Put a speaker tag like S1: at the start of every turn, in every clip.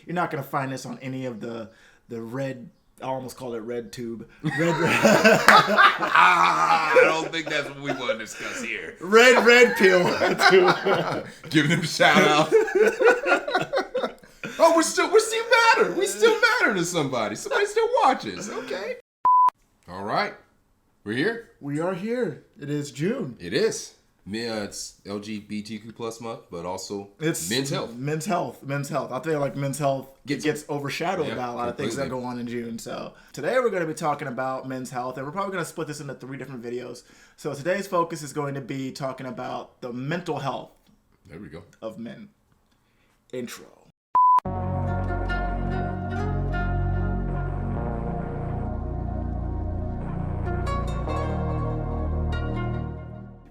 S1: You're not going to find this on any of the red, I almost called it red tube.
S2: I don't think that's what we want to discuss here.
S1: Red pill.
S2: Giving them a shout out. Oh, we still matter. We still matter to somebody. Somebody still watches. Okay. All right. We're here.
S1: We are here. It is June.
S2: It is. It's LGBTQ plus month, but also
S1: it's
S2: men's health.
S1: Men's health. I feel like men's health gets overshadowed by a lot of things that go on in June. So today we're going to be talking about men's health, and we're probably going to split this into 3 different videos. So today's focus is going to be talking about the mental health.
S2: There we go.
S1: Of men. Intro.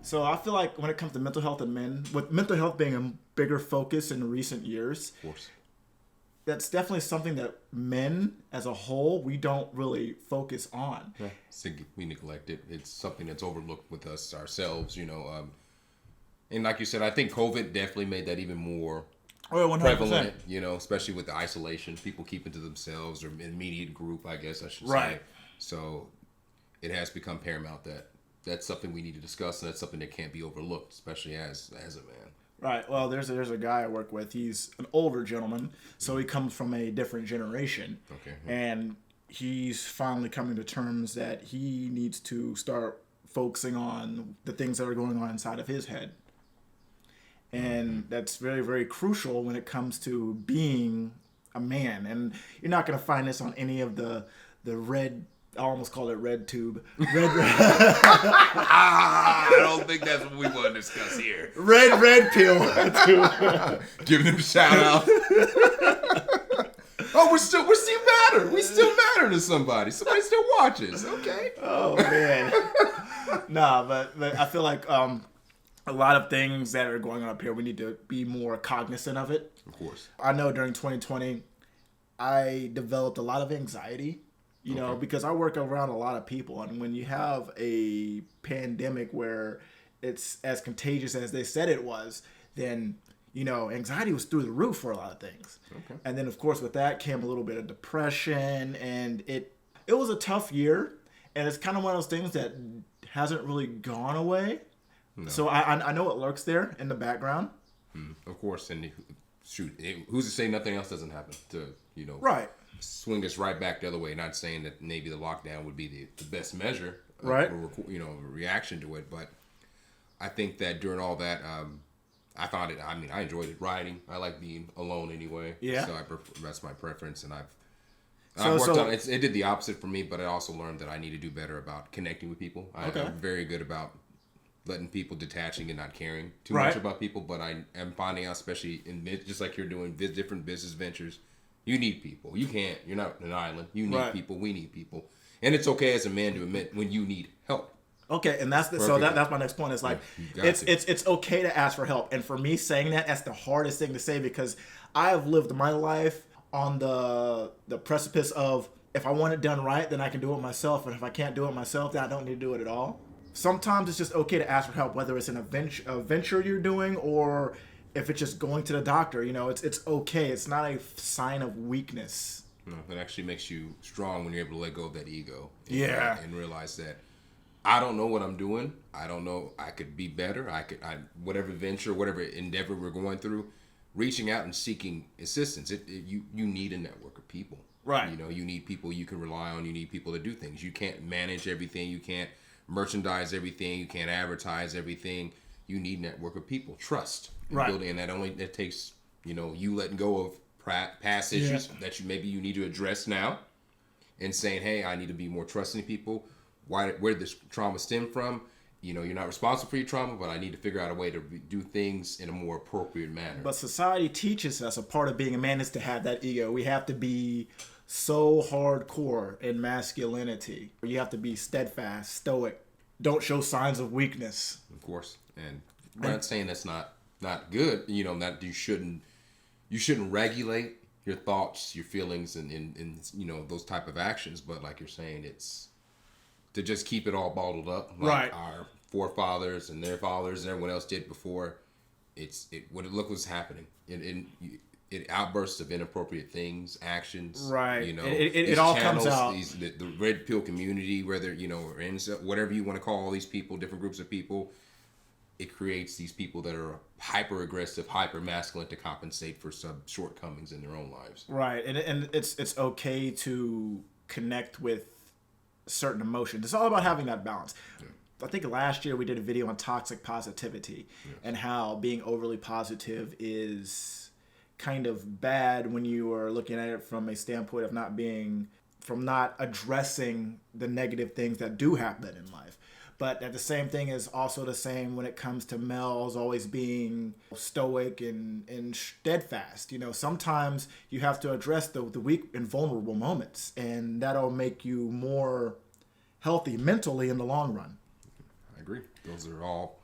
S1: So I feel like when it comes to mental health in men, with mental health being a bigger focus in recent years,
S2: of course,
S1: that's definitely something that men as a whole, we don't really focus on.
S2: Yeah, we neglect it. It's something that's overlooked with us ourselves, and like you said, I think COVID definitely made that even more prevalent, especially with the isolation, people keeping to themselves or immediate group, I guess I should say. So it has become paramount that that's something we need to discuss, and that's something that can't be overlooked, especially as a man.
S1: Right. Well, there's a guy I work with. He's an older gentleman, so he comes from a different generation.
S2: Okay.
S1: And he's finally coming to terms that he needs to start focusing on the things that are going on inside of his head. And that's very, very crucial when it comes to being a man. And you're not going to find this on any of the red, I almost called it red tube.
S2: I don't think that's what we want to discuss here.
S1: Red pill.
S2: Giving them a shout out. Oh, we still matter. We still matter to somebody. Somebody still watches. Okay.
S1: Oh man. Nah, but I feel like a lot of things that are going on up here, we need to be more cognizant of it.
S2: Of course.
S1: I know during 2020, I developed a lot of anxiety. Because I work around a lot of people, and when you have a pandemic where it's as contagious as they said it was, then, anxiety was through the roof for a lot of things.
S2: Okay.
S1: And then, of course, with that came a little bit of depression, and it was a tough year, and it's kind of one of those things that hasn't really gone away. No. So I know it lurks there in the background.
S2: Of course, and shoot, who's to say nothing else doesn't happen to,
S1: Right.
S2: Swing us right back the other way. Not saying that maybe the lockdown would be the best measure,
S1: right?
S2: Reaction to it. But I think that during all that, I found it. I mean, I enjoyed it writing. I like being alone anyway.
S1: Yeah.
S2: So that's my preference, and I've worked on it. It did the opposite for me, but I also learned that I need to do better about connecting with people. I'm very good about letting people detaching and not caring too much about people. But I am finding out, especially just like you're doing different business ventures. You need people. You're not an island. You need people. We need people. And it's okay as a man to admit when you need help.
S1: Okay, and that's my next point. It's like it's okay to ask for help. And for me saying that's the hardest thing to say, because I have lived my life on the precipice of, if I want it done right, then I can do it myself. And if I can't do it myself, then I don't need to do it at all. Sometimes it's just okay to ask for help, whether it's in a venture you're doing, or if it's just going to the doctor. It's okay. It's not a sign of weakness.
S2: No, it actually makes you strong when you're able to let go of that ego. And realize that I don't know what I'm doing. I don't know. I could be better. Whatever venture, whatever endeavor we're going through, reaching out and seeking assistance. You need a network of people.
S1: Right.
S2: You need people you can rely on. You need people to do things. You can't manage everything. You can't merchandise everything. You can't advertise everything. You need a network of people. Trust. Building, and that takes you letting go of past issues that you need to address now, and saying, hey, I need to be more trusting people. Where did this trauma stem from? You're not responsible for your trauma, but I need to figure out a way to do things in a more appropriate manner.
S1: But society teaches us a part of being a man is to have that ego. We have to be so hardcore in masculinity. You have to be steadfast, stoic. Don't show signs of weakness.
S2: Of course, and I'm not saying that's not good. That you shouldn't regulate your thoughts, your feelings, and those type of actions. But like you're saying, it's to just keep it all bottled up, like our forefathers and their fathers and everyone else did before. Look what's happening, and outbursts of inappropriate things, actions.
S1: Right.
S2: You know,
S1: it all comes out.
S2: The red pill community, whether, you know, or whatever you want to call all these people, different groups of people, it creates these people that are hyper aggressive, hyper masculine to compensate for some shortcomings in their own lives.
S1: Right. And it's okay to connect with certain emotions. It's all about having that balance. Yeah. I think last year we did a video on toxic positivity and how being overly positive is kind of bad when you are looking at it from a standpoint of not addressing the negative things that do happen in life. But at the same thing is also the same when it comes to males always being stoic and steadfast. You know, sometimes you have to address the weak and vulnerable moments, and that'll make you more healthy mentally in the long run.
S2: I agree. Those are all,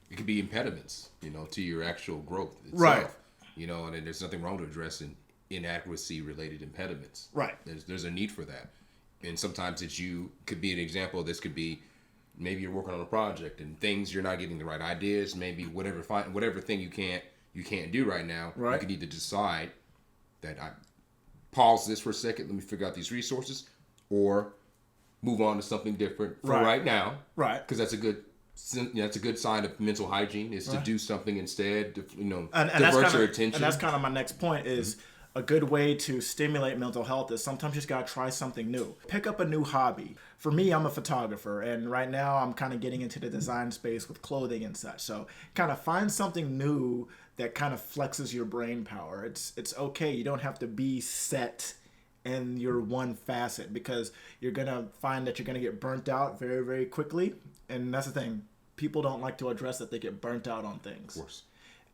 S2: it could be impediments, you know, to your actual growth itself.
S1: Right.
S2: You know, and there's nothing wrong to addressing inadequacy related impediments.
S1: Right.
S2: There's a need for that. And sometimes could be an example of this could be, maybe you're working on a project and things you're not getting the right ideas. Maybe whatever thing you can't do right now.
S1: Right.
S2: You can either decide that I pause this for a second, let me figure out these resources, or move on to something different for right now.
S1: Right.
S2: Because that's a good sign of mental hygiene is to do something instead. To, you know,
S1: and
S2: divert your attention.
S1: And that's kind of my next point is. A good way to stimulate mental health is sometimes you just gotta try something new. Pick up a new hobby. For me, I'm a photographer, and right now I'm kind of getting into the design space with clothing and such. So kind of find something new that kind of flexes your brain power. It's okay. You don't have to be set in your one facet, because you're gonna find that you're gonna get burnt out very, very quickly. And that's the thing. People don't like to address that they get burnt out on things.
S2: Of course.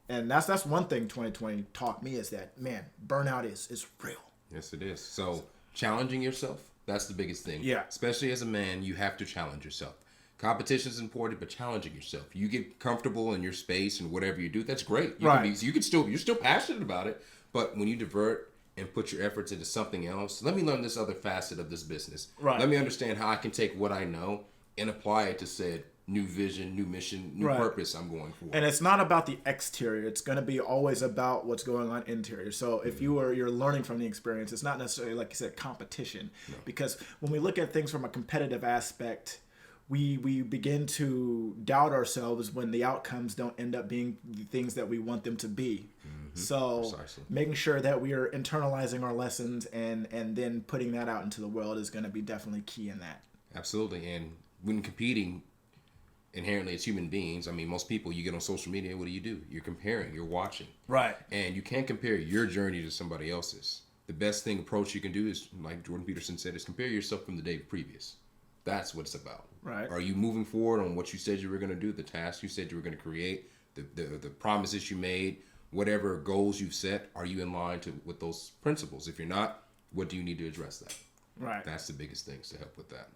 S1: And that's one thing 2020 taught me is that, man, burnout is real.
S2: Yes, it is. So challenging yourself, that's the biggest thing.
S1: Yeah.
S2: Especially as a man, you have to challenge yourself. Competition is important, but challenging yourself. You get comfortable in your space and whatever you do, that's great. You're still passionate about it, but when you divert and put your efforts into something else, let me learn this other facet of this business.
S1: Right.
S2: Let me understand how I can take what I know and apply it to said new vision, new mission, new purpose I'm going for.
S1: And it's not about the exterior. It's going to be always about what's going on interior. So if you're learning from the experience, it's not necessarily, like you said, competition. No. Because when we look at things from a competitive aspect, we begin to doubt ourselves when the outcomes don't end up being the things that we want them to be. Mm-hmm. So precisely. Making sure that we are internalizing our lessons and then putting that out into the world is going to be definitely key in that.
S2: Absolutely. And when competing, inherently as human beings, I mean, most people, you get on social media, what do? You're comparing, you're watching.
S1: Right.
S2: And you can't compare your journey to somebody else's. The best approach you can do is, like Jordan Peterson said, is compare yourself from the day previous. That's what it's about.
S1: Right.
S2: Are you moving forward on what you said you were going to do, the task you said you were going to create, the promises you made, whatever goals you've set, are you in line with those principles? If you're not, what do you need to address that?
S1: Right.
S2: That's the biggest things to help with that.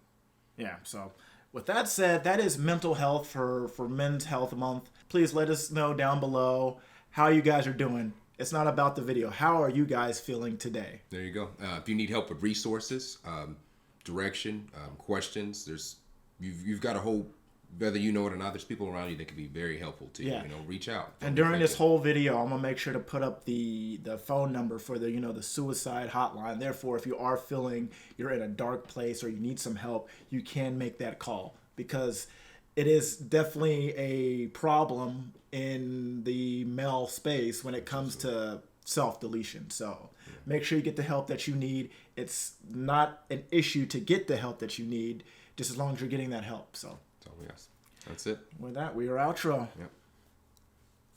S1: Yeah, so with that said, that is mental health for Men's Health Month. Please let us know down below how you guys are doing. It's not about the video. How are you guys feeling today?
S2: There you go. If you need help with resources, direction, questions, you've got a whole, whether you know it or not, there's people around you that can be very helpful to you. You know, reach out.
S1: And during this whole video, I'm gonna make sure to put up the phone number for the suicide hotline. Therefore, if you are feeling you're in a dark place or you need some help, you can make that call, because it is definitely a problem in the male space when it comes to self-deletion. So make sure you get the help that you need. It's not an issue to get the help that you need, just as long as you're getting that help. So
S2: yes, that's it.
S1: With that, we are outro.
S2: Yep.